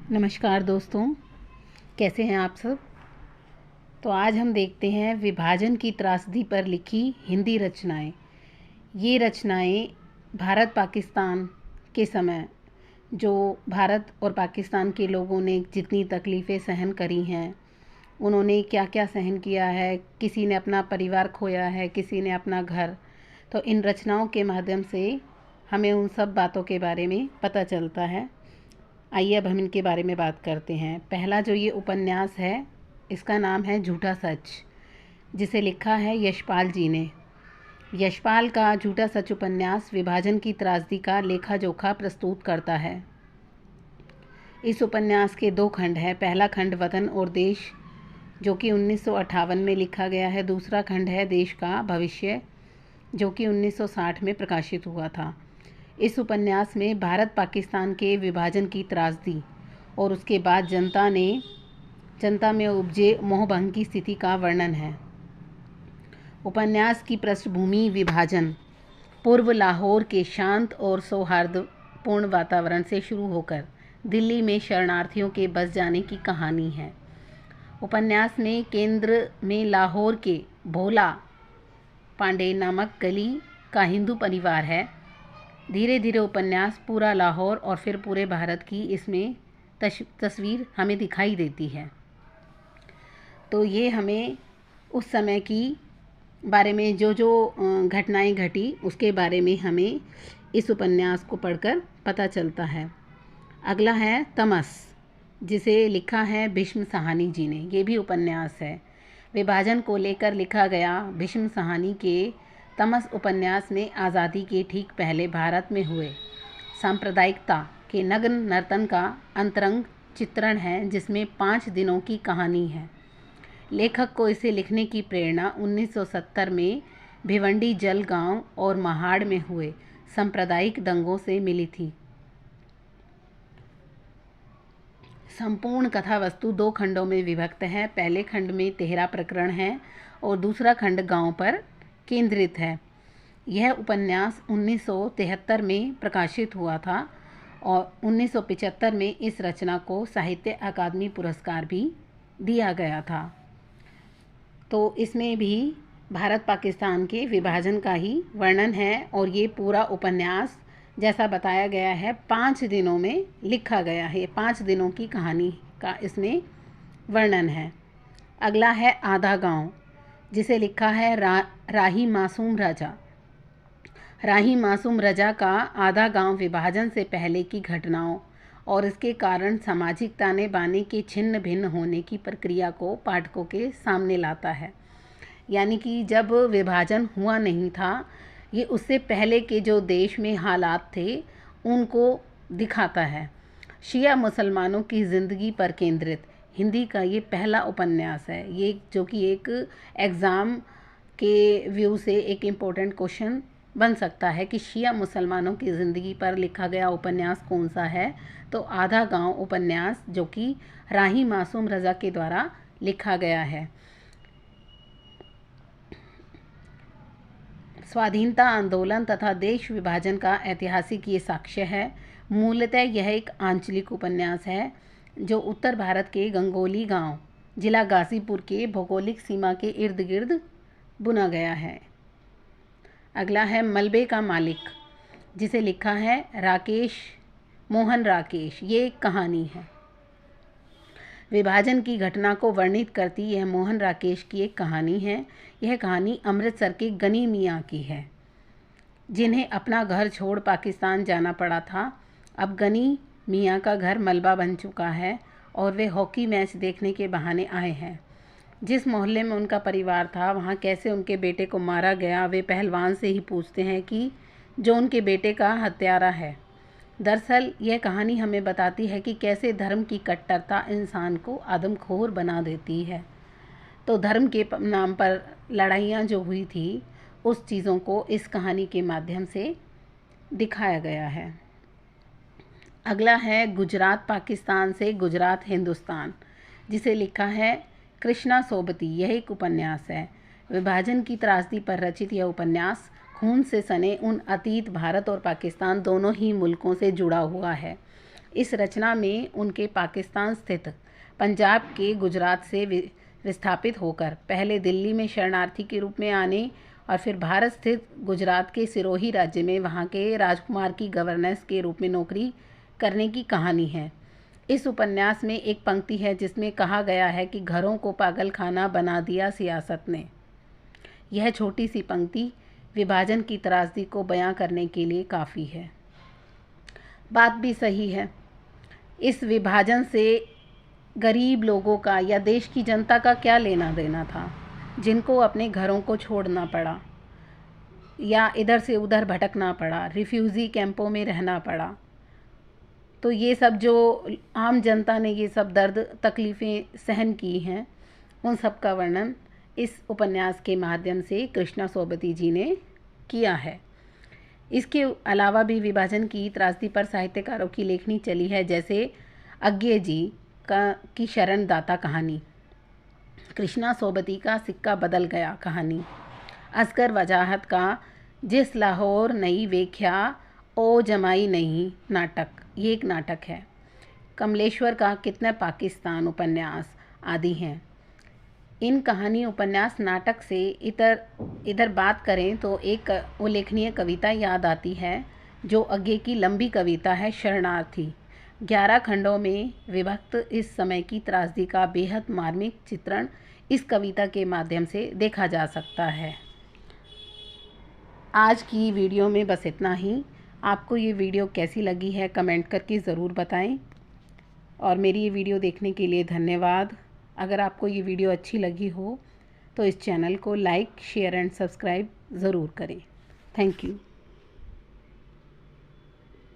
नमस्कार दोस्तों, कैसे हैं आप सब। तो आज हम देखते हैं विभाजन की त्रासदी पर लिखी हिंदी रचनाएं। ये रचनाएं भारत पाकिस्तान के समय जो भारत और पाकिस्तान के लोगों ने जितनी तकलीफ़ें सहन करी हैं, उन्होंने क्या क्या सहन किया है, किसी ने अपना परिवार खोया है, किसी ने अपना घर। तो इन रचनाओं के माध्यम से हमें उन सब बातों के बारे में पता चलता है। आइए अब हम इनके बारे में बात करते हैं। पहला जो ये उपन्यास है, इसका नाम है झूठा सच, जिसे लिखा है यशपाल जी ने। यशपाल का झूठा सच उपन्यास विभाजन की त्रासदी का लेखा जोखा प्रस्तुत करता है। इस उपन्यास के 2 खंड हैं। पहला खंड वतन और देश, जो कि 1958 में लिखा गया है। दूसरा खंड है देश का भविष्य, जो कि 1960 में प्रकाशित हुआ था। इस उपन्यास में भारत पाकिस्तान के विभाजन की त्रासदी और उसके बाद जनता में उपजे मोहभंग की स्थिति का वर्णन है। उपन्यास की पृष्ठभूमि विभाजन पूर्व लाहौर के शांत और सौहार्दपूर्ण वातावरण से शुरू होकर दिल्ली में शरणार्थियों के बस जाने की कहानी है। उपन्यास में केंद्र में लाहौर के भोला पांडे नामक गली का हिंदू परिवार है। धीरे धीरे उपन्यास पूरा लाहौर और फिर पूरे भारत की इसमें तस्वीर हमें दिखाई देती है। तो ये हमें उस समय की बारे में जो घटनाएं घटी उसके बारे में हमें इस उपन्यास को पढ़कर पता चलता है। अगला है तमस, जिसे लिखा है भीष्म साहनी जी ने। ये भी उपन्यास है। विभाजन को लेकर लिखा गया भीष्म साहनी के तमस उपन्यास में आज़ादी के ठीक पहले भारत में हुए सांप्रदायिकता के नग्न नर्तन का अंतरंग चित्रण है, जिसमें 5 दिनों की कहानी है। लेखक को इसे लिखने की प्रेरणा 1970 में भिवंडी जल गांव और महाड़ में हुए सांप्रदायिक दंगों से मिली थी। संपूर्ण कथा वस्तु 2 खंडों में विभक्त है। पहले खंड में 13 प्रकरण हैं और दूसरा खंड गांव पर केंद्रित है। यह उपन्यास 1973 में प्रकाशित हुआ था और 1975 में इस रचना को साहित्य अकादमी पुरस्कार भी दिया गया था। तो इसमें भी भारत पाकिस्तान के विभाजन का ही वर्णन है और ये पूरा उपन्यास जैसा बताया गया है 5 दिनों में लिखा गया है। 5 दिनों की कहानी का इसमें वर्णन है। अगला है आधा गांव, जिसे लिखा है राही मासूम रजा। राही मासूम रजा का आधा गांव विभाजन से पहले की घटनाओं और इसके कारण सामाजिक ताने बाने के छिन्न भिन्न होने की प्रक्रिया को पाठकों के सामने लाता है। यानी कि जब विभाजन हुआ नहीं था, ये उससे पहले के जो देश में हालात थे उनको दिखाता है। शिया मुसलमानों की ज़िंदगी पर केंद्रित हिंदी का ये पहला उपन्यास है। ये जो कि एक एग्ज़ाम के व्यू से एक इम्पोर्टेंट क्वेश्चन बन सकता है कि शिया मुसलमानों की ज़िंदगी पर लिखा गया उपन्यास कौन सा है। तो आधा गांव उपन्यास, जो कि राही मासूम रज़ा के द्वारा लिखा गया है। स्वाधीनता आंदोलन तथा देश विभाजन का ऐतिहासिक ये साक्ष्य है। मूलतः यह एक आंचलिक उपन्यास है जो उत्तर भारत के गंगोली गांव, जिला गाज़ीपुर के भौगोलिक सीमा के इर्द गिर्द बुना गया है। अगला है मलबे का मालिक, जिसे लिखा है मोहन राकेश। ये एक कहानी है। विभाजन की घटना को वर्णित करती यह मोहन राकेश की एक कहानी है। यह कहानी अमृतसर के गनी मियाँ की है, जिन्हें अपना घर छोड़ पाकिस्तान जाना पड़ा था। अब गनी मियाँ का घर मलबा बन चुका है और वे हॉकी मैच देखने के बहाने आए हैं। जिस मोहल्ले में उनका परिवार था, वहाँ कैसे उनके बेटे को मारा गया, वे पहलवान से ही पूछते हैं कि जो उनके बेटे का हत्यारा है। दरअसल यह कहानी हमें बताती है कि कैसे धर्म की कट्टरता इंसान को आदमखोर बना देती है। तो धर्म के नाम पर लड़ाइयाँ जो हुई थी, उस चीज़ों को इस कहानी के माध्यम से दिखाया गया है। अगला है गुजरात पाकिस्तान से गुजरात हिंदुस्तान, जिसे लिखा है कृष्णा सोबती। यह एक उपन्यास है। विभाजन की त्रासदी पर रचित यह उपन्यास खून से सने उन अतीत भारत और पाकिस्तान दोनों ही मुल्कों से जुड़ा हुआ है। इस रचना में उनके पाकिस्तान स्थित पंजाब के गुजरात से विस्थापित होकर पहले दिल्ली में शरणार्थी के रूप में आने और फिर भारत स्थित गुजरात के सिरोही राज्य में वहाँ के राजकुमार की गवर्नेंस के रूप में नौकरी करने की कहानी है। इस उपन्यास में एक पंक्ति है जिसमें कहा गया है कि घरों को पागल खाना बना दिया सियासत ने। यह छोटी सी पंक्ति विभाजन की त्रासदी को बयां करने के लिए काफ़ी है। बात भी सही है। इस विभाजन से गरीब लोगों का या देश की जनता का क्या लेना देना था, जिनको अपने घरों को छोड़ना पड़ा या इधर से उधर भटकना पड़ा, रिफ्यूज़ी कैंपों में रहना पड़ा। तो ये सब जो आम जनता ने ये सब दर्द तकलीफ़ें सहन की हैं, उन सब का वर्णन इस उपन्यास के माध्यम से कृष्णा सोबती जी ने किया है। इसके अलावा भी विभाजन की त्रासदी पर साहित्यकारों की लेखनी चली है, जैसे अज्ञे जी की शरण दाता कहानी, कृष्णा सोबती का सिक्का बदल गया कहानी, असगर वजाहत का जिस लाहौर नई वेख्या ओ जमाई नहीं नाटक, ये एक नाटक है, कमलेश्वर का कितना पाकिस्तान उपन्यास आदि हैं। इन कहानी उपन्यास नाटक से इधर बात करें तो एक उल्लेखनीय कविता याद आती है जो अज्ञे की लंबी कविता है शरणार्थी। 11 खंडों में विभक्त इस समय की त्रासदी का बेहद मार्मिक चित्रण इस कविता के माध्यम से देखा जा सकता है। आज की वीडियो में बस इतना ही। आपको ये वीडियो कैसी लगी है कमेंट करके ज़रूर बताएं और मेरी ये वीडियो देखने के लिए धन्यवाद। अगर आपको ये वीडियो अच्छी लगी हो तो इस चैनल को लाइक, शेयर एंड सब्सक्राइब ज़रूर करें। Thank you.